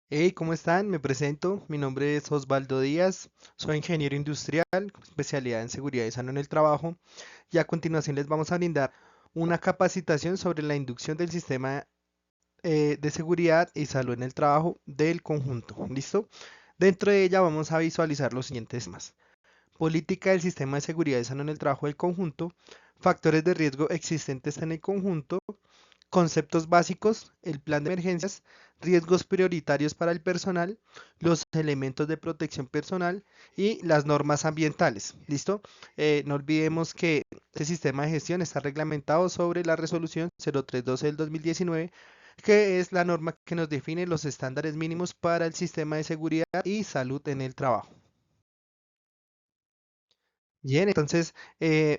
Hey, ¿cómo están? Me presento. Mi nombre es Osvaldo Díaz. Soy ingeniero industrial, con especialidad en seguridad y salud en el trabajo. Y a continuación les vamos a brindar una capacitación sobre la inducción del sistema de seguridad y salud en el trabajo del conjunto. ¿Listo? Dentro de ella vamos a visualizar los siguientes temas: política del sistema de seguridad y salud en el trabajo del conjunto, factores de riesgo existentes en el conjunto, conceptos básicos, el plan de emergencias, riesgos prioritarios para el personal, los elementos de protección personal y las normas ambientales. ¿Listo? No olvidemos que este sistema de gestión está reglamentado sobre la resolución 0312 del 2019, que es la norma que nos define los estándares mínimos para el sistema de seguridad y salud en el trabajo. Bien, entonces,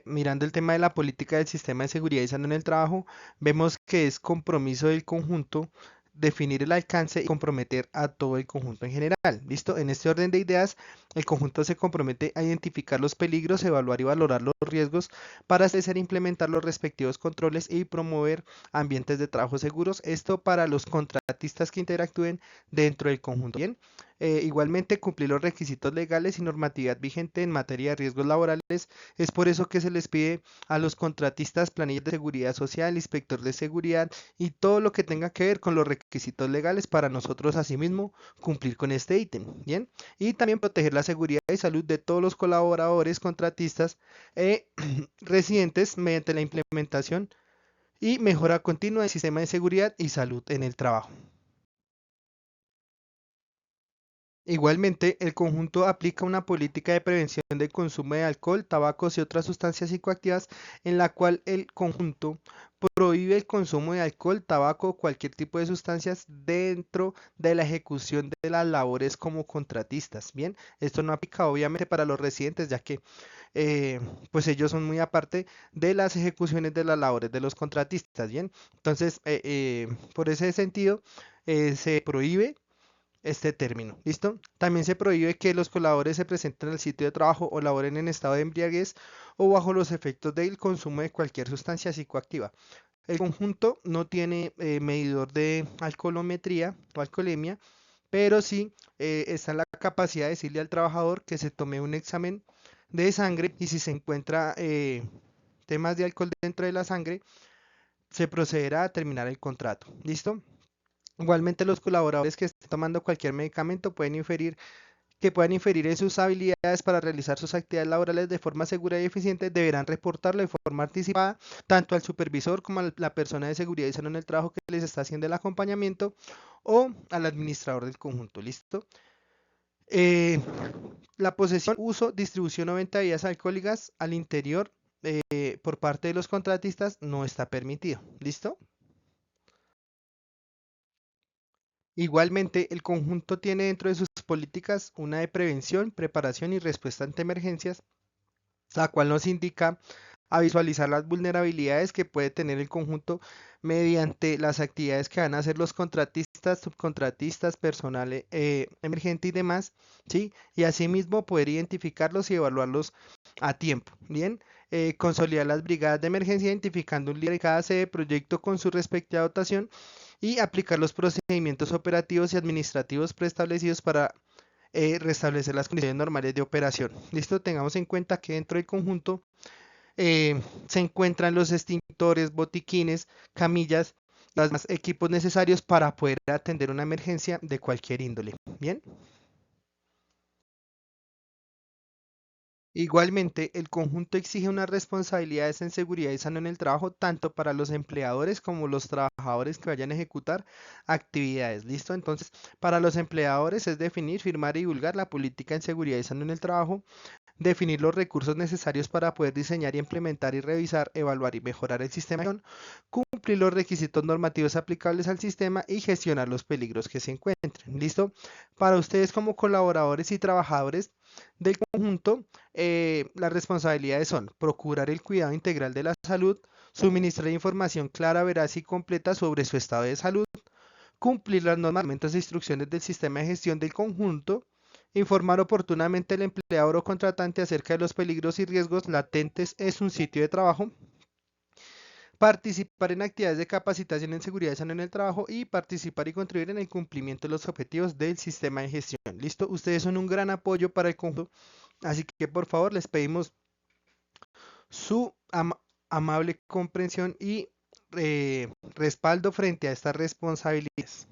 mirando el tema de la política del sistema de seguridad y salud en el trabajo, vemos que es compromiso del conjunto definir el alcance y comprometer a todo el conjunto en general. ¿Listo? En este orden de ideas, el conjunto se compromete a identificar los peligros, evaluar y valorar los riesgos para establecer e implementar los respectivos controles y promover ambientes de trabajo seguros. Esto para los contratistas que interactúen dentro del conjunto. Bien. Igualmente, cumplir los requisitos legales y normatividad vigente en materia de riesgos laborales. Es por eso que se les pide a los contratistas planillas de seguridad social, inspector de seguridad y todo lo que tenga que ver con los requisitos legales para nosotros asimismo cumplir con este ítem. Bien, y también proteger la seguridad y salud de todos los colaboradores, contratistas residentes mediante la implementación y mejora continua del sistema de seguridad y salud en el trabajo. Igualmente, el conjunto aplica una política de prevención del consumo de alcohol, tabacos y otras sustancias psicoactivas en la cual el conjunto prohíbe el consumo de alcohol, tabaco o cualquier tipo de sustancias dentro de la ejecución de las labores como contratistas. Bien, esto no aplica obviamente para los residentes, ya que eh, pues ellos son muy aparte de las ejecuciones de las labores de los contratistas. Bien, entonces por ese sentido se prohíbe este término. ¿Listo? También se prohíbe que los coladores se presenten al sitio de trabajo o laboren en estado de embriaguez o bajo los efectos del consumo de cualquier sustancia psicoactiva. El conjunto no tiene medidor de alcoholometría o alcoholemia, pero sí está en la capacidad de decirle al trabajador que se tome un examen de sangre y si se encuentra temas de alcohol dentro de la sangre, se procederá a terminar el contrato. ¿Listo? Igualmente, los colaboradores que estén tomando cualquier medicamento puedan inferir en sus habilidades para realizar sus actividades laborales de forma segura y eficiente, deberán reportarlo de forma anticipada tanto al supervisor como a la persona de seguridad y salud en el trabajo que les está haciendo el acompañamiento o al administrador del conjunto. ¿Listo? Eh, la posesión, uso, distribución o venta de bebidas alcohólicas al interior por parte de los contratistas no está permitido. ¿Listo? Igualmente, el conjunto tiene dentro de sus políticas una de prevención, preparación y respuesta ante emergencias, la cual nos indica a visualizar las vulnerabilidades que puede tener el conjunto mediante las actividades que van a hacer los contratistas, subcontratistas, personal emergente y demás, ¿sí? Y asimismo poder identificarlos y evaluarlos a tiempo, ¿bien? Consolidar las brigadas de emergencia identificando un líder de cada sede, proyecto con su respectiva dotación y aplicar los procedimientos operativos y administrativos preestablecidos para restablecer las condiciones normales de operación. Listo, tengamos en cuenta que dentro del conjunto se encuentran los extintores, botiquines, camillas, los más equipos necesarios para poder atender una emergencia de cualquier índole. Bien. Igualmente, el conjunto exige unas responsabilidades en seguridad y salud en el trabajo, tanto para los empleadores como los trabajadores que vayan a ejecutar actividades. ¿Listo? Entonces, para los empleadores es definir, firmar y divulgar la política en seguridad y salud en el trabajo, definir los recursos necesarios para poder diseñar y implementar y revisar, evaluar y mejorar el sistema, cumplir los requisitos normativos aplicables al sistema y gestionar los peligros que se encuentren. ¿Listo? Para ustedes como colaboradores y trabajadores del conjunto, las responsabilidades son procurar el cuidado integral de la salud, suministrar información clara, veraz y completa sobre su estado de salud, cumplir las normas e instrucciones del sistema de gestión del conjunto, informar oportunamente al empleador o contratante acerca de los peligros y riesgos latentes en un sitio de trabajo, participar en actividades de capacitación en seguridad y salud en el trabajo y participar y contribuir en el cumplimiento de los objetivos del sistema de gestión. ¿Listo? Ustedes son un gran apoyo para el conjunto, así que por favor les pedimos su amable comprensión y respaldo frente a estas responsabilidades.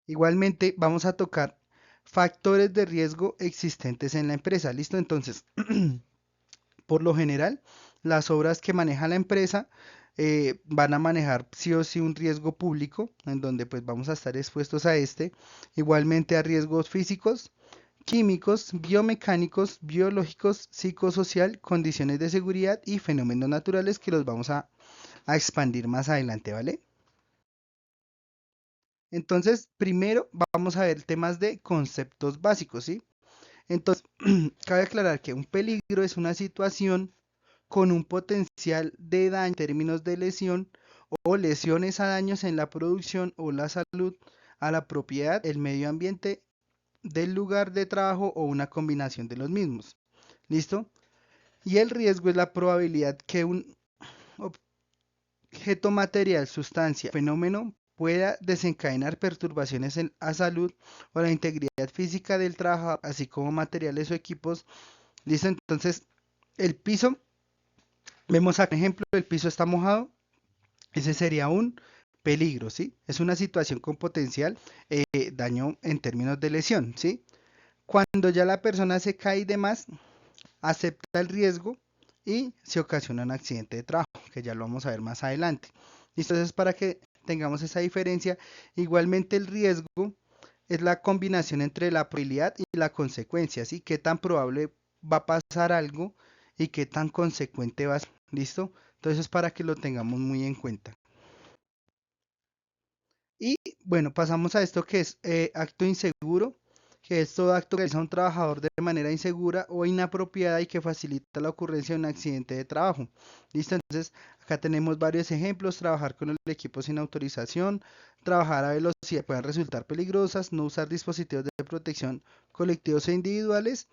Igualmente, vamos a tocar factores de riesgo existentes en la empresa. ¿Listo? Entonces, por lo general, las obras que maneja la empresa van a manejar sí o sí un riesgo público, en donde pues vamos a estar expuestos a este, igualmente a riesgos físicos, químicos, biomecánicos, biológicos, psicosocial, condiciones de seguridad y fenómenos naturales que los vamos a expandir más adelante, ¿vale? Entonces, primero vamos a ver temas de conceptos básicos, ¿sí? Entonces, cabe aclarar que un peligro es una situación con un potencial de daño en términos de lesión o lesiones a daños en la producción o la salud, a la propiedad, el medio ambiente del lugar de trabajo o una combinación de los mismos. ¿Listo? Y el riesgo es la probabilidad que un objeto material, sustancia, fenómeno pueda desencadenar perturbaciones en la salud o la integridad física del trabajador, así como materiales o equipos. ¿Listo? Entonces, el piso, vemos acá, por ejemplo, el piso está mojado, ese sería un peligro, ¿sí? Es una situación con potencial daño en términos de lesión, ¿sí? Cuando ya la persona se cae y demás, acepta el riesgo y se ocasiona un accidente de trabajo, que ya lo vamos a ver más adelante. Entonces, para que tengamos esa diferencia, igualmente el riesgo es la combinación entre la probabilidad y la consecuencia, ¿sí? Qué tan probable va a pasar algo y qué tan consecuente va a ser, ¿listo? Entonces, es para que lo tengamos muy en cuenta. Y bueno, pasamos a esto que es acto inseguro, que es todo acto que realiza un trabajador de manera insegura o inapropiada y que facilita la ocurrencia de un accidente de trabajo. ¿Listo? Entonces, acá tenemos varios ejemplos: trabajar con el equipo sin autorización, trabajar a velocidad que puedan resultar peligrosas, no usar dispositivos de protección colectivos e individuales,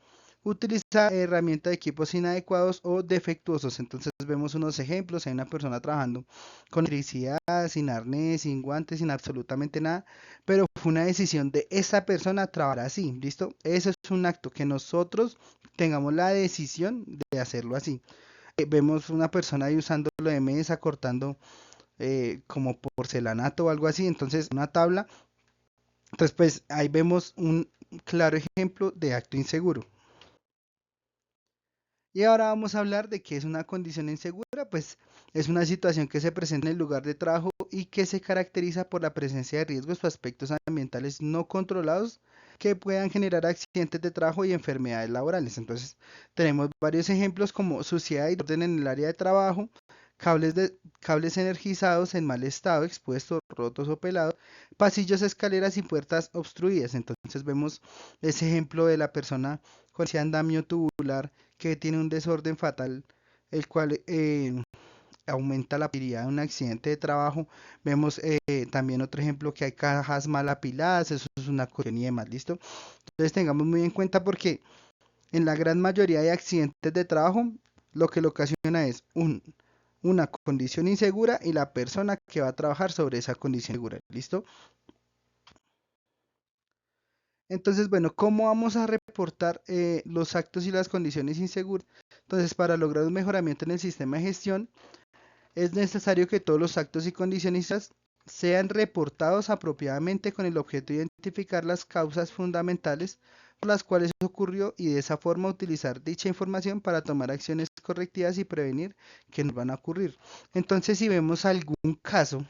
utilizar herramientas de equipos inadecuados o defectuosos. Entonces vemos unos ejemplos: hay una persona trabajando con electricidad, sin arnés, sin guantes, sin absolutamente nada, pero fue una decisión de esa persona trabajar así, ¿listo? Eso es un acto que nosotros tengamos la decisión de hacerlo así. Vemos una persona ahí usándolo de mesa, cortando como porcelanato o algo así, entonces una tabla. Entonces, pues ahí vemos un claro ejemplo de acto inseguro. Y ahora vamos a hablar de qué es una condición insegura. Pues es una situación que se presenta en el lugar de trabajo y que se caracteriza por la presencia de riesgos o aspectos ambientales no controlados que puedan generar accidentes de trabajo y enfermedades laborales. Entonces, tenemos varios ejemplos como suciedad y orden en el área de trabajo, cables energizados en mal estado, expuestos, rotos o pelados, pasillos, escaleras y puertas obstruidas. Entonces, vemos ese ejemplo de la persona con ese andamio tubular que tiene un desorden fatal, el cual aumenta la probabilidad de un accidente de trabajo. Vemos también otro ejemplo, que hay cajas mal apiladas, eso es una cuestión y demás, ¿listo? Entonces tengamos muy en cuenta, porque en la gran mayoría de accidentes de trabajo lo que lo ocasiona es una condición insegura y la persona que va a trabajar sobre esa condición insegura, ¿listo? Entonces, bueno, ¿cómo vamos a reportar los actos y las condiciones inseguras? Entonces, para lograr un mejoramiento en el sistema de gestión, es necesario que todos los actos y condiciones sean reportados apropiadamente con el objeto de identificar las causas fundamentales por las cuales ocurrió y de esa forma utilizar dicha información para tomar acciones correctivas y prevenir que nos van a ocurrir. Entonces, si vemos algún caso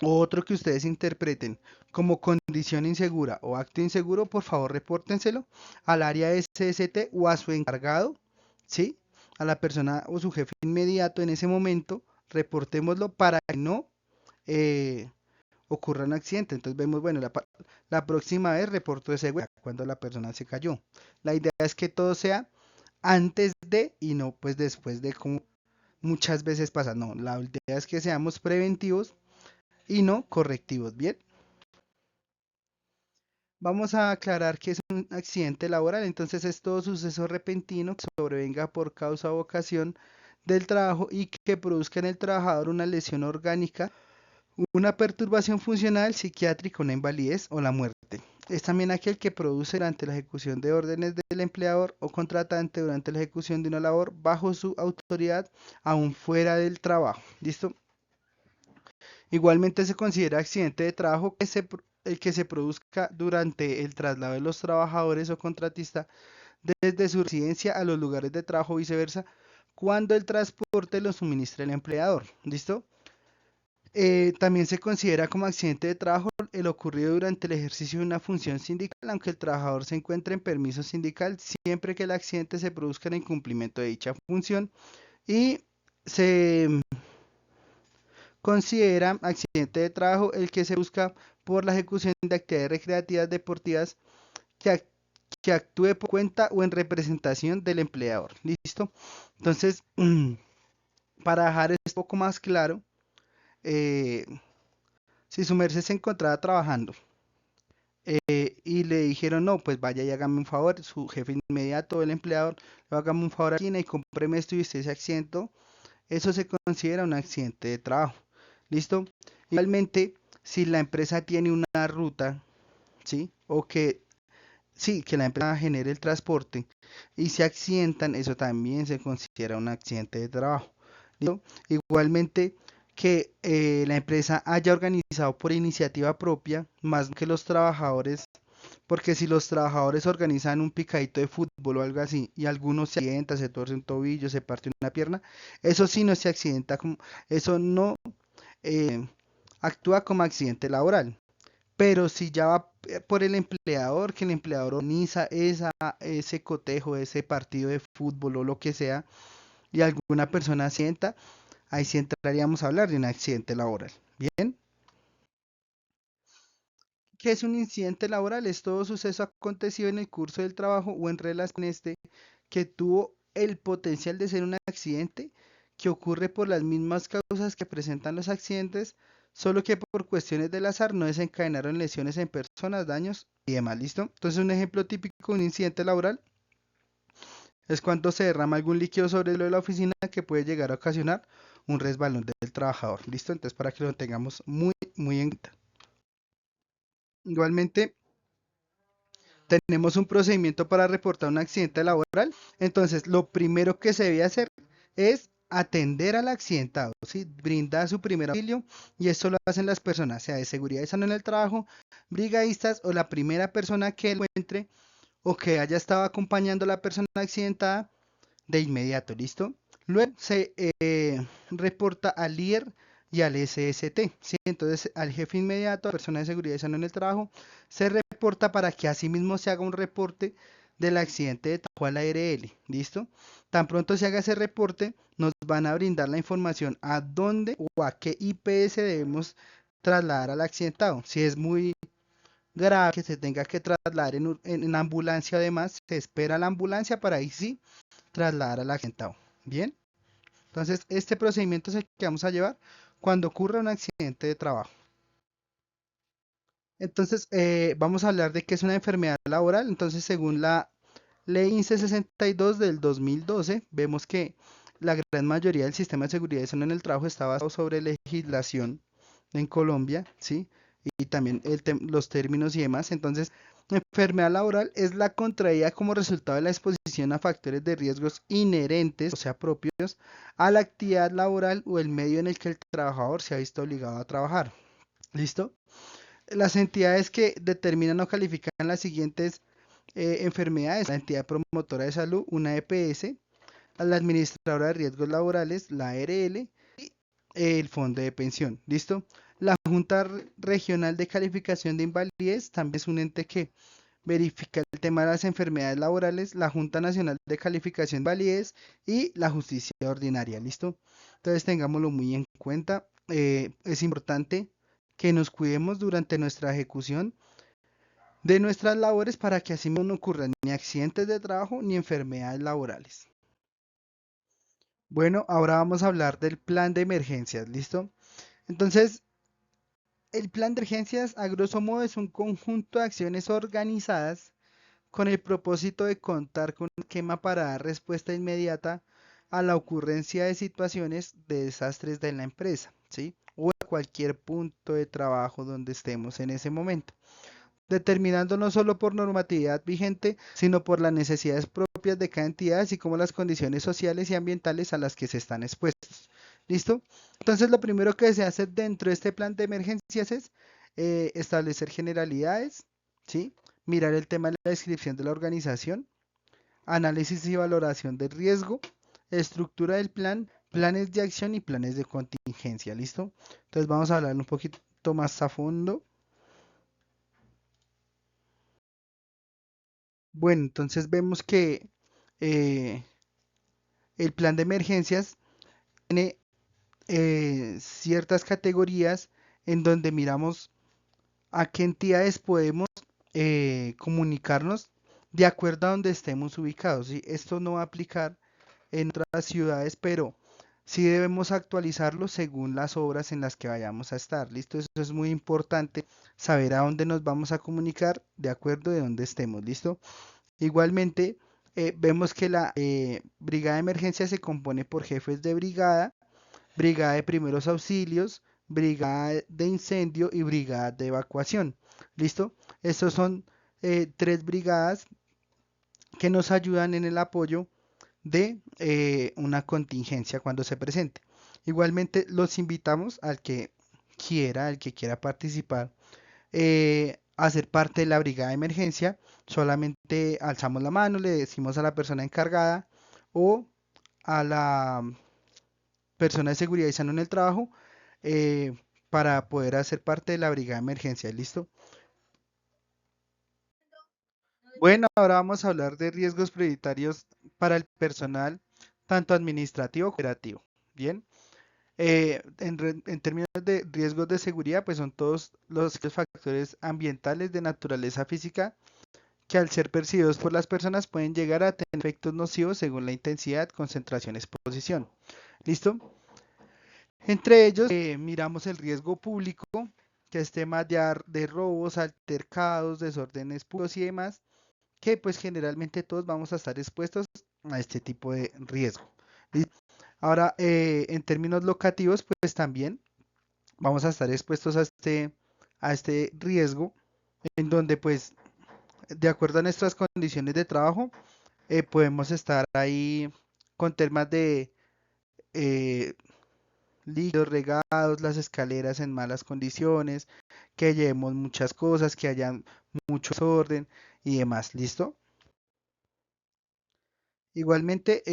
o otro que ustedes interpreten como condición insegura o acto inseguro, por favor repórtenselo al área SST o a su encargado, ¿sí? A la persona o su jefe inmediato en ese momento, reportémoslo para que no eh, ocurra un accidente. Entonces vemos, bueno, la próxima vez reporto ese cuando la persona se cayó. La idea es que todo sea antes de y no pues después de, como muchas veces pasa. No, la idea es que seamos preventivos y no correctivos. Bien, vamos a aclarar que es un accidente laboral. Entonces es todo suceso repentino que sobrevenga por causa o ocasión del trabajo y que produzca en el trabajador una lesión orgánica, una perturbación funcional, psiquiátrica, una invalidez o la muerte. Es también aquel que produce durante la ejecución de órdenes del empleador o contratante durante la ejecución de una labor bajo su autoridad, aún fuera del trabajo. ¿Listo? Igualmente se considera accidente de trabajo el que se produzca durante el traslado de los trabajadores o contratistas desde su residencia a los lugares de trabajo o viceversa, cuando el transporte lo suministra el empleador. ¿Listo? También se considera como accidente de trabajo el ocurrido durante el ejercicio de una función sindical, aunque el trabajador se encuentre en permiso sindical, siempre que el accidente se produzca en el cumplimiento de dicha función. Y se considera accidente de trabajo el que se busca por la ejecución de actividades recreativas deportivas que, que actúe por cuenta o en representación del empleador. ¿Listo? Entonces, para dejar esto un poco más claro, eh, si su merced se encontraba trabajando y le dijeron, no, pues vaya y hágame un favor, su jefe inmediato, el empleador, hágame un favor aquí y cómpreme esto y usted se accidentó, eso se considera un accidente de trabajo. ¿Listo? Igualmente, si la empresa tiene una ruta, ¿sí? O que, sí, que la empresa genere el transporte y se accidentan, eso también se considera un accidente de trabajo. ¿Listo? Igualmente, que la empresa haya organizado por iniciativa propia, más que los trabajadores, porque si los trabajadores organizan un picadito de fútbol o algo así, y algunos se accidenta, se torce un tobillo, se parte una pierna, eso sí no se accidenta, eso no eh, actúa como accidente laboral. Pero si ya va por el empleador, que el empleador organiza ese cotejo, ese partido de fútbol o lo que sea, y alguna persona accidenta, ahí sí entraríamos a hablar de un accidente laboral. Bien, ¿qué es un incidente laboral? Es todo suceso acontecido en el curso del trabajo o en relación con este que tuvo el potencial de ser un accidente que ocurre por las mismas causas que presentan los accidentes, solo que por cuestiones del azar no desencadenaron lesiones en personas, daños y demás. ¿Listo? Entonces un ejemplo típico de un incidente laboral es cuando se derrama algún líquido sobre lo de la oficina que puede llegar a ocasionar un resbalón del trabajador. ¿Listo? Entonces para que lo tengamos muy en cuenta. Igualmente, tenemos un procedimiento para reportar un accidente laboral. Entonces, lo primero que se debe hacer es atender al accidentado, ¿sí? Brindar su primer auxilio y esto lo hacen las personas, sea de seguridad y salud en el trabajo, brigadistas o la primera persona que encuentre o que haya estado acompañando a la persona accidentada de inmediato, ¿listo? Luego se reporta al líder y al SST, ¿sí? Entonces al jefe inmediato, a la persona de seguridad y salud en el trabajo, se reporta para que asimismo se haga un reporte del accidente de trabajo a la ARL, ¿listo? Tan pronto se haga ese reporte, nos van a brindar la información a dónde o a qué IPS debemos trasladar al accidentado. Si es muy grave que se tenga que trasladar en ambulancia, además, se espera la ambulancia para ahí sí trasladar al accidentado. Bien, entonces este procedimiento es el que vamos a llevar cuando ocurra un accidente de trabajo. Entonces, vamos a hablar de qué es una enfermedad laboral. Entonces, según la ley INSE 62 del 2012, vemos que la gran mayoría del sistema de seguridad y salud en el trabajo está basado sobre legislación en Colombia, ¿sí? Y también los términos y demás. Entonces, enfermedad laboral es la contraída como resultado de la exposición a factores de riesgos inherentes, o sea, propios, a la actividad laboral o el medio en el que el trabajador se ha visto obligado a trabajar. ¿Listo? Las entidades que determinan o califican las siguientes enfermedades: la entidad promotora de salud, una EPS, la administradora de riesgos laborales, la ARL, y el fondo de pensión. ¿Listo? La Junta Regional de Calificación de Invalidez también es un ente que verifica el tema de las enfermedades laborales, la Junta Nacional de Calificación de Invalidez y la justicia ordinaria. ¿Listo? Entonces tengámoslo muy en cuenta. Es importante que nos cuidemos durante nuestra ejecución de nuestras labores para que así no ocurran ni accidentes de trabajo ni enfermedades laborales. Bueno, ahora vamos a hablar del plan de emergencias, ¿listo? Entonces, el plan de emergencias, a grosso modo, es un conjunto de acciones organizadas con el propósito de contar con un esquema para dar respuesta inmediata a la ocurrencia de situaciones de desastres de la empresa, ¿sí? O en cualquier punto de trabajo donde estemos en ese momento, determinando no solo por normatividad vigente, sino por las necesidades propias de cada entidad, así como las condiciones sociales y ambientales a las que se están expuestos. ¿Listo? Entonces, lo primero que se hace dentro de este plan de emergencias es establecer generalidades, ¿sí? Mirar el tema de la descripción de la organización, análisis y valoración del riesgo, estructura del plan, planes de acción y planes de contingencia. ¿Listo? Entonces, vamos a hablar un poquito más a fondo. Bueno, entonces vemos que eh, el plan de emergencias tiene ciertas categorías en donde miramos a qué entidades podemos comunicarnos de acuerdo a donde estemos ubicados, ¿sí? Esto no va a aplicar en otras ciudades, pero sí debemos actualizarlo según las obras en las que vayamos a estar. ¿Listo? Eso es muy importante, saber a dónde nos vamos a comunicar de acuerdo de dónde estemos. ¿Listo? Igualmente, vemos que la brigada de emergencia se compone por jefes de brigada, brigada de primeros auxilios, brigada de incendio y brigada de evacuación. ¿Listo? Estos son tres brigadas que nos ayudan en el apoyo de una contingencia cuando se presente. Igualmente, los invitamos al que quiera participar hacer parte de la brigada de emergencia, solamente alzamos la mano, le decimos a la persona encargada o a la persona de seguridad y salud en el trabajo eh, para poder hacer parte de la brigada de emergencia. ¿Listo? Bueno, ahora vamos a hablar de riesgos prioritarios para el personal, tanto administrativo como operativo. Bien. En términos de riesgos de seguridad, pues son todos los factores ambientales de naturaleza física que al ser percibidos por las personas pueden llegar a tener efectos nocivos según la intensidad, concentración, exposición. ¿Listo? Entre ellos miramos el riesgo público, que es tema de robos, altercados, desórdenes públicos y demás, que pues generalmente todos vamos a estar expuestos a este tipo de riesgo. ¿Listo? Ahora, en términos locativos, pues también vamos a estar expuestos a este riesgo, en donde pues de acuerdo a nuestras condiciones de trabajo, podemos estar ahí con temas de eh, líquidos regados, las escaleras en malas condiciones, que llevemos muchas cosas, que haya mucho desorden y demás. ¿Listo? Igualmente,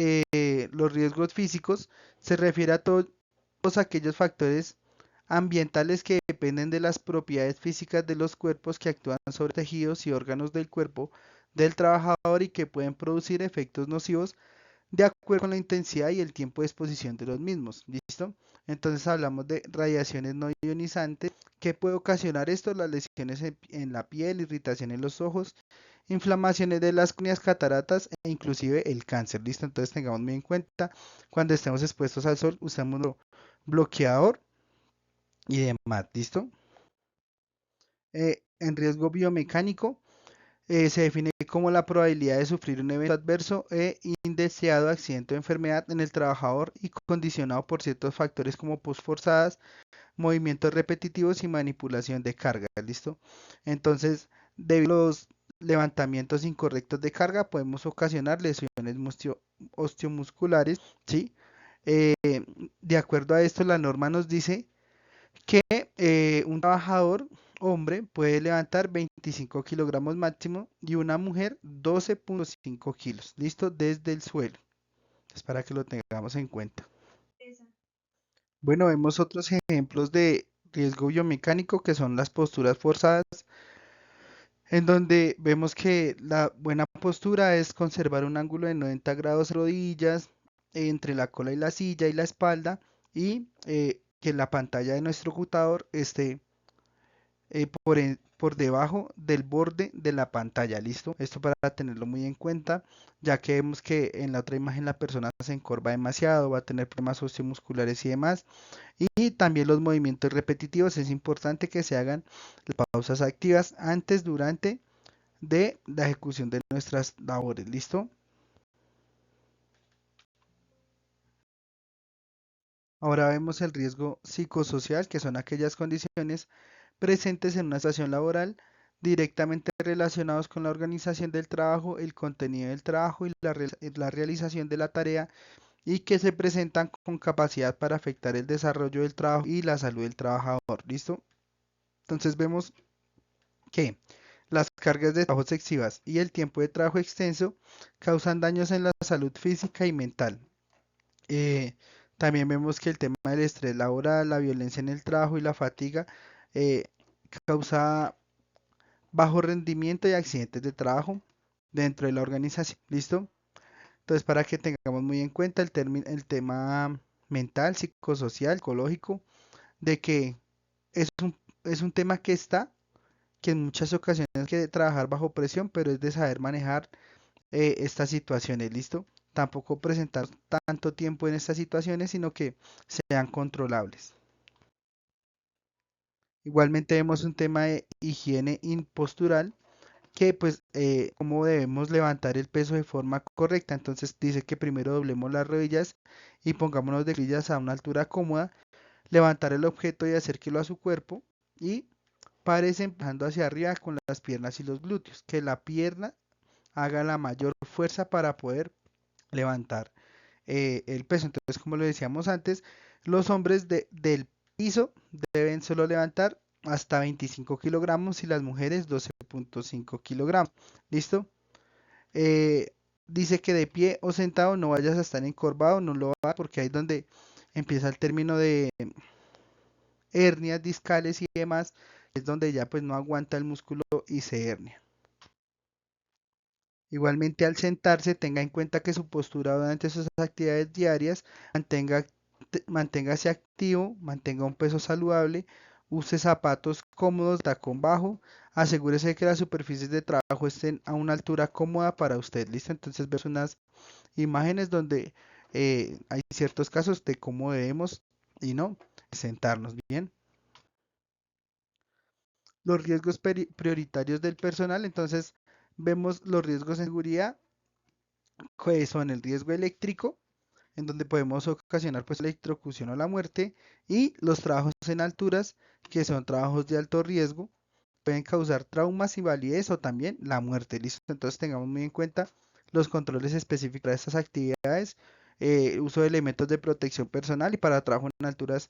los riesgos físicos se refiere a todos aquellos factores ambientales que dependen de las propiedades físicas de los cuerpos que actúan sobre tejidos y órganos del cuerpo del trabajador y que pueden producir efectos nocivos de acuerdo con la intensidad y el tiempo de exposición de los mismos. ¿Listo? Entonces hablamos de radiaciones no ionizantes. ¿Qué puede ocasionar esto? Las lesiones en la piel, irritación en los ojos, inflamaciones de las córneas, cataratas e inclusive el cáncer. ¿Listo? Entonces tengamos muy en cuenta cuando estemos expuestos al sol, usamos bloqueador y demás. ¿Listo? En riesgo biomecánico se define como la probabilidad de sufrir un evento adverso e indeseado accidente o enfermedad en el trabajador y condicionado por ciertos factores como forzadas, movimientos repetitivos y manipulación de carga. ¿Listo? Entonces, debido a los levantamientos incorrectos de carga, podemos ocasionar lesiones osteomusculares, ¿sí? Eh, de acuerdo a esto, la norma nos dice que un trabajador hombre puede levantar 25 kilogramos máximo y una mujer 12.5 kilos, listo, desde el suelo. Es para que lo tengamos en cuenta. Bueno, vemos otros ejemplos de riesgo biomecánico que son las posturas forzadas, en donde vemos que la buena postura es conservar un ángulo de 90 grados rodillas entre la cola y la silla y la espalda y que la pantalla de nuestro computador esté por debajo del borde de la pantalla, ¿listo? Esto para tenerlo muy en cuenta, ya que vemos que en la otra imagen la persona se encorva demasiado, va a tener problemas osteomusculares y demás. Y también los movimientos repetitivos, es importante que se hagan las pausas activas antes, durante de la ejecución de nuestras labores, ¿listo? Ahora vemos el riesgo psicosocial, que son aquellas condiciones presentes en una situación laboral directamente relacionados con la organización del trabajo, el contenido del trabajo y la realización de la tarea y que se presentan con capacidad para afectar el desarrollo del trabajo y la salud del trabajador. ¿Listo? Entonces vemos que las cargas de trabajo excesivas y el tiempo de trabajo extenso causan daños en la salud física y mental. Eh, También vemos que el tema del estrés laboral, la violencia en el trabajo y la fatiga eh, causa bajo rendimiento y accidentes de trabajo dentro de la organización. ¿Listo? Entonces, para que tengamos muy en cuenta el tema mental, psicosocial, psicológico, de que es es un tema que en muchas ocasiones hay que trabajar bajo presión, pero es de saber manejar estas situaciones, ¿listo? Tampoco presentar tanto tiempo en estas situaciones, sino que sean controlables. Igualmente vemos un tema de higiene postural, que pues cómo debemos levantar el peso de forma correcta. Entonces dice que primero doblemos las rodillas y pongámonos de rodillas a una altura cómoda, levantar el objeto y acerquelo a su cuerpo y párese empujando hacia arriba con las piernas y los glúteos, que la pierna haga la mayor fuerza para poder levantar el peso. Entonces, como lo decíamos antes, los hombres del piso deben solo levantar hasta 25 kilogramos y las mujeres 12,5 kilogramos. ¿Listo? Eh, Dice que de pie o sentado no vayas a estar encorvado, no lo hagas porque ahí es donde empieza el término de hernias discales y demás, es donde ya pues no aguanta el músculo y se hernia. Igualmente al sentarse tenga en cuenta que su postura durante sus actividades diarias manténgase activo, mantenga un peso saludable, use zapatos cómodos, tacón bajo, asegúrese de que las superficies de trabajo estén a una altura cómoda para usted. ¿Listo? Entonces ves unas imágenes donde hay ciertos casos de cómo debemos y no sentarnos bien. Los riesgos prioritarios del personal, entonces vemos los riesgos de seguridad, que son el riesgo eléctrico, en donde podemos ocasionar pues electrocución o la muerte, y los trabajos en alturas, que son trabajos de alto riesgo, pueden causar traumas, invalidez o también la muerte. ¿Listo? Entonces tengamos muy en cuenta los controles específicos de estas actividades, uso de elementos de protección personal y para trabajo en alturas,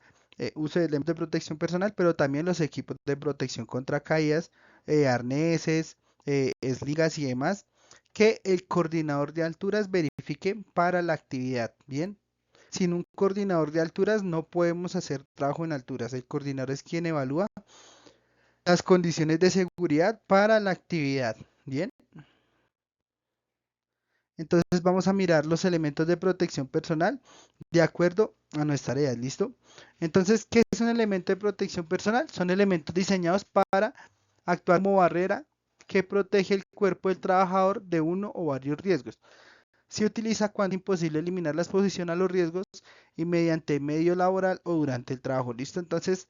uso de elementos de protección personal, pero también los equipos de protección contra caídas, arneses, esligas y demás, que el coordinador de alturas verifique para la actividad. Bien, sin un coordinador de alturas no podemos hacer trabajo en alturas. El coordinador es quien evalúa las condiciones de seguridad para la actividad. Bien, entonces vamos a mirar los elementos de protección personal de acuerdo a nuestra área. ¿Listo? Entonces, ¿qué es un elemento de protección personal? Son elementos diseñados para actuar como barrera que protege el cuerpo del trabajador de uno o varios riesgos. Se utiliza cuando es imposible eliminar la exposición a los riesgos y mediante medio laboral o durante el trabajo. ¿Listo? Entonces,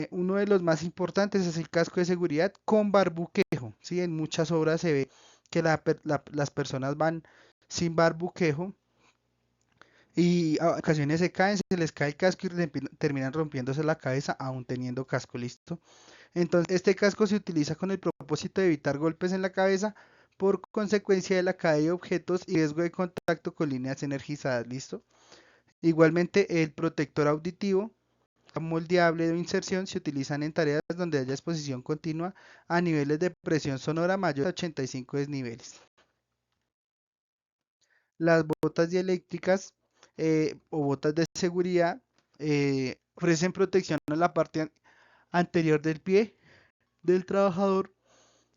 uno de los más importantes es el casco de seguridad con barbuquejo. ¿Sí? En muchas obras se ve que las personas van sin barbuquejo y a ocasiones se caen, se les cae el casco y terminan rompiéndose la cabeza aún teniendo casco. ¿Listo? Entonces, este casco se utiliza con el propósito de evitar golpes en la cabeza por consecuencia de la caída de objetos y riesgo de contacto con líneas energizadas. ¿Listo? Igualmente, el protector auditivo moldeable de inserción se utilizan en tareas donde haya exposición continua a niveles de presión sonora mayor a 85 desniveles. Las botas dieléctricas o botas de seguridad ofrecen protección a la parte anterior del pie del trabajador.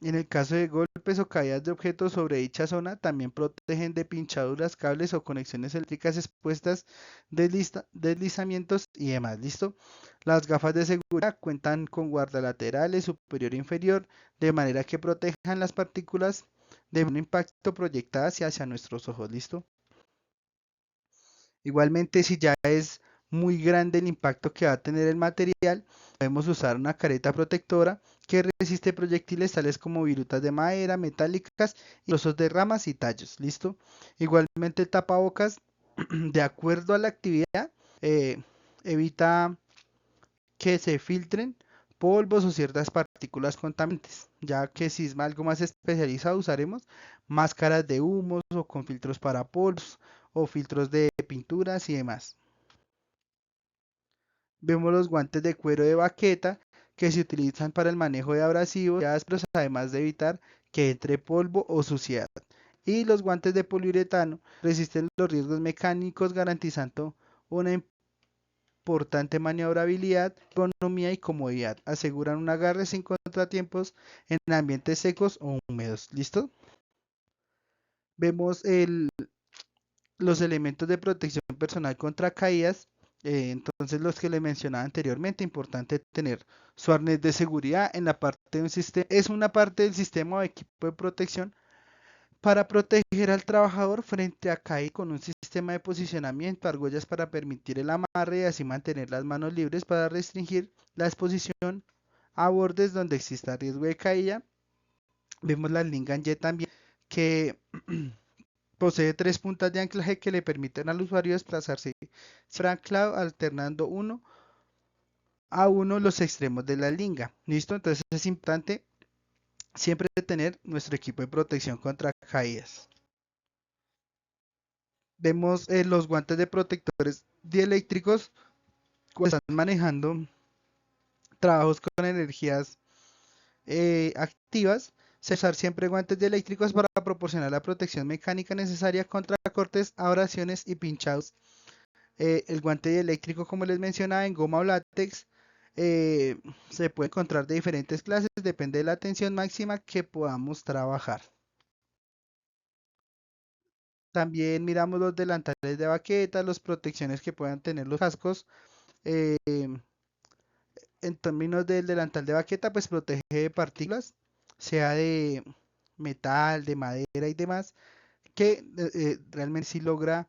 En el caso de golpes o caídas de objetos sobre dicha zona, también protegen de pinchaduras, cables o conexiones eléctricas expuestas, deslizamientos y demás. ¿Listo? Las gafas de seguridad cuentan con guardalaterales superior e inferior, de manera que protejan las partículas de un impacto proyectadas hacia nuestros ojos. ¿Listo? Igualmente, si ya es muy grande el impacto que va a tener el material, podemos usar una careta protectora que resiste proyectiles tales como virutas de madera, metálicas y trozos de ramas y tallos. ¿Listo? Igualmente el tapabocas, de acuerdo a la actividad, evita que se filtren polvos o ciertas partículas contaminantes, ya que si es algo más especializado usaremos máscaras de humos o con filtros para polvos o filtros de pinturas y demás. Vemos los guantes de cuero de baqueta que se utilizan para el manejo de abrasivos y ásperos, además de evitar que entre polvo o suciedad. Y los guantes de poliuretano resisten los riesgos mecánicos, garantizando una importante maniobrabilidad, ergonomía y comodidad. Aseguran un agarre sin contratiempos en ambientes secos o húmedos. ¿Listo? Vemos los elementos de protección personal contra caídas. Entonces los que le mencionaba anteriormente, importante tener su arnés de seguridad en la parte de un sistema, es una parte del sistema o equipo de protección para proteger al trabajador frente a caer con un sistema de posicionamiento, argollas para permitir el amarre y así mantener las manos libres para restringir la exposición a bordes donde exista riesgo de caída. Vemos la Lingan también que posee 3 puntas de anclaje que le permiten al usuario desplazarse anclado alternando uno a uno los extremos de la linga. ¿Listo? Entonces es importante siempre tener nuestro equipo de protección contra caídas. Vemos los guantes de protectores dieléctricos cuando están manejando trabajos con energías activas. Se usar siempre guantes dieléctricos para proporcionar la protección mecánica necesaria contra cortes, abrasiones y pinchados. El guante dieléctrico, como les mencionaba, en goma o látex, se puede encontrar de diferentes clases, depende de la tensión máxima que podamos trabajar. También miramos los delantales de baqueta, las protecciones que puedan tener los cascos. Eh, en términos del delantal de baqueta, pues protege de partículas, sea de metal, de madera y demás, que realmente sí logra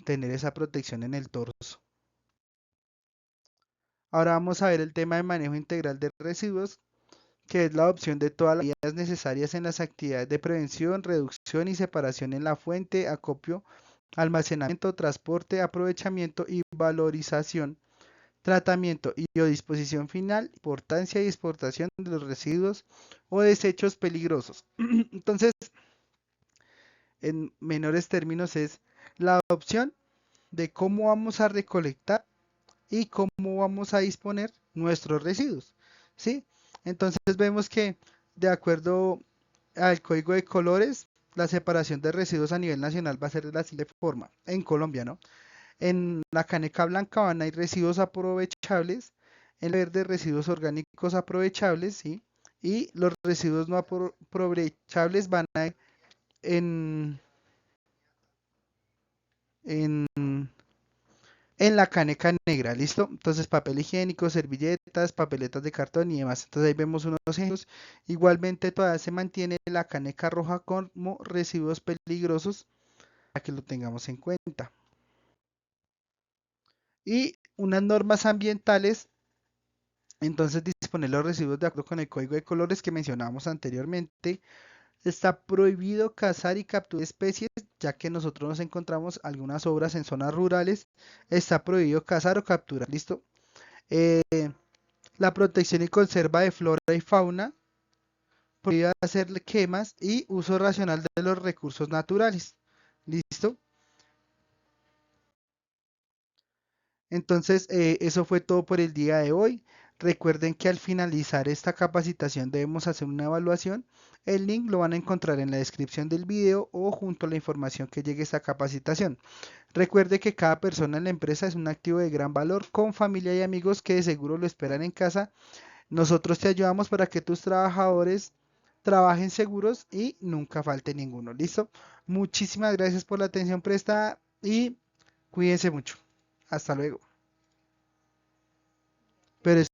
tener esa protección en el torso. Ahora vamos a ver el tema de manejo integral de residuos, que es la adopción de todas las medidas necesarias en las actividades de prevención, reducción y separación en la fuente, acopio, almacenamiento, transporte, aprovechamiento y valorización, tratamiento y o disposición final, importancia y exportación de los residuos o desechos peligrosos. Entonces, en menores términos es la adopción de cómo vamos a recolectar y cómo vamos a disponer nuestros residuos, ¿sí? Entonces vemos que de acuerdo al código de colores, la separación de residuos a nivel nacional va a ser de la siguiente forma, en Colombia, ¿no? En la caneca blanca van a ir residuos aprovechables, en la verde residuos orgánicos aprovechables, ¿sí? Y los residuos no aprovechables van a ir en, en en la caneca negra, ¿listo? Entonces papel higiénico, servilletas, papeletas de cartón y demás. Entonces ahí vemos unos ejemplos. Igualmente todavía se mantiene la caneca roja como residuos peligrosos para que lo tengamos en cuenta. Y unas normas ambientales, entonces disponer los residuos de acuerdo con el código de colores que mencionábamos anteriormente. Está prohibido cazar y capturar especies, ya que nosotros nos encontramos algunas obras en zonas rurales. Está prohibido cazar o capturar, ¿listo? Eh, la protección y conserva de flora y fauna, prohibida hacer quemas y uso racional de los recursos naturales. ¿Listo? Entonces, eso fue todo por el día de hoy. Recuerden que al finalizar esta capacitación debemos hacer una evaluación. El link lo van a encontrar en la descripción del video o junto a la información que llegue a esta capacitación. Recuerde que cada persona en la empresa es un activo de gran valor con familia y amigos que de seguro lo esperan en casa. Nosotros te ayudamos para que tus trabajadores trabajen seguros y nunca falte ninguno. ¿Listo? Muchísimas gracias por la atención prestada y cuídense mucho. Hasta luego. Pero